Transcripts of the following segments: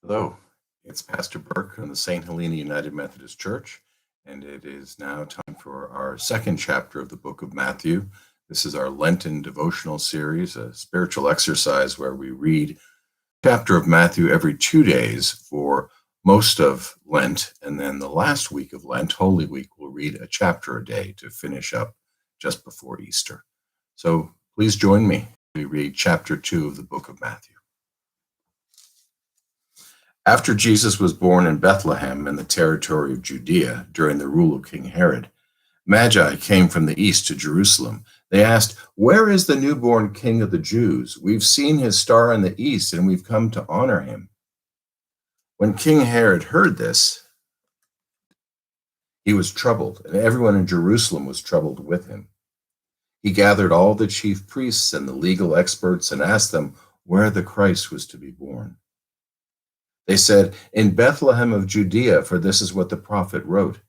Hello, it's Pastor Burke from the St. Helena United Methodist Church, and it is now time for our second chapter of the book of Matthew. This is our Lenten devotional series, a spiritual exercise where we read a chapter of Matthew every 2 days for most of Lent, and then the last week of Lent, Holy Week, we'll read a chapter a day to finish up just before Easter. So please join me. We read chapter 2 of the book of Matthew. After Jesus was born in Bethlehem in the territory of Judea during the rule of King Herod, Magi came from the east to Jerusalem. They asked, "Where is the newborn King of the Jews? We've seen his star in the east, and we've come to honor him." When King Herod heard this, he was troubled, and everyone in Jerusalem was troubled with him. He gathered all the chief priests and the legal experts and asked them where the Christ was to be born. They said, "In Bethlehem of Judea, for this is what the prophet wrote.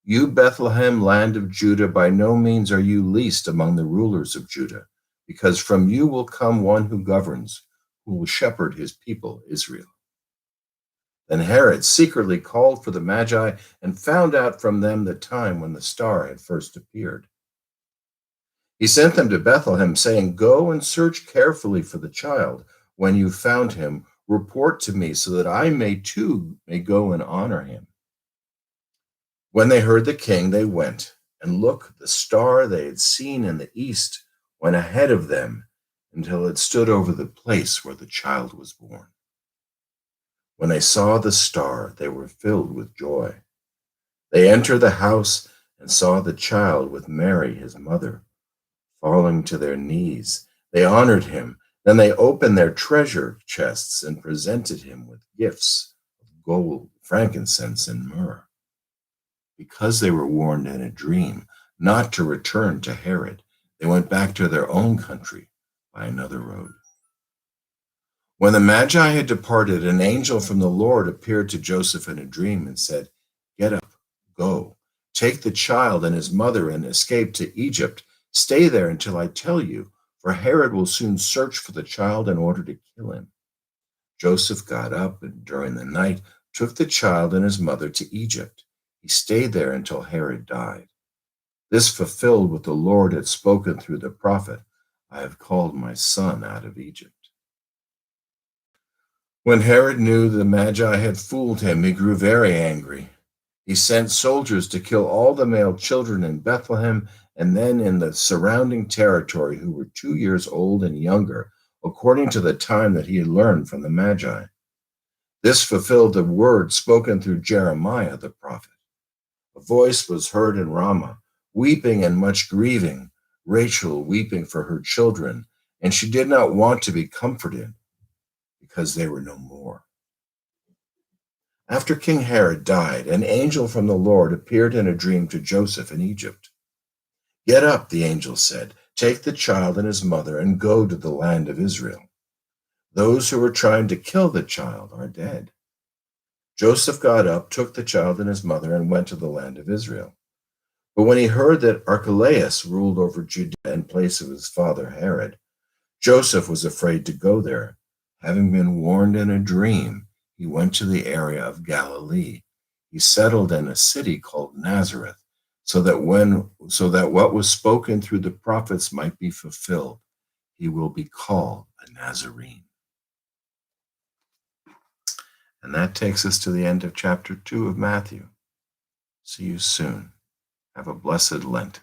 You, Bethlehem, land of Judah, by no means are you least among the rulers of Judah, because from you will come one who governs, who will shepherd his people, Israel." Then Herod secretly called for the Magi and found out from them the time when the star had first appeared. He sent them to Bethlehem, saying, "Go and search carefully for the child. When you've found him, report to me so that I may go and honor him." When they heard the king, they went, and look, the star they had seen in the east went ahead of them until it stood over the place where the child was born. When they saw the star, they were filled with joy. They entered the house and saw the child with Mary, his mother. Falling to their knees, they honored him. Then they opened their treasure chests and presented him with gifts of gold, frankincense, and myrrh. Because they were warned in a dream not to return to Herod, they went back to their own country by another road. When the Magi had departed, an angel from the Lord appeared to Joseph in a dream and said, "Get up, go, take the child and his mother and escape to Egypt. Stay there until I tell you, for Herod will soon search for the child in order to kill him." Joseph got up and during the night took the child and his mother to Egypt. He stayed there until Herod died. This fulfilled what the Lord had spoken through the prophet, "I have called my son out of Egypt." When Herod knew the Magi had fooled him, he grew very angry. He sent soldiers to kill all the male children in Bethlehem and then in the surrounding territory who were 2 years old and younger, according to the time that he had learned from the Magi. This fulfilled the word spoken through Jeremiah the prophet. A voice was heard in Ramah, weeping and much grieving, Rachel weeping for her children, and she did not want to be comforted because they were no more. After King Herod died, an angel from the Lord appeared in a dream to Joseph in Egypt. "Get up," the angel said, "take the child and his mother and go to the land of Israel. Those who were trying to kill the child are dead." Joseph got up, took the child and his mother, and went to the land of Israel. But when he heard that Archelaus ruled over Judea in place of his father Herod, Joseph was afraid to go there. Having been warned in a dream, he went to the area of Galilee. He settled in a city called Nazareth, so that what was spoken through the prophets might be fulfilled. He will be called a Nazarene. And that takes us to the end of chapter 2 of Matthew. See you soon. Have a blessed Lent.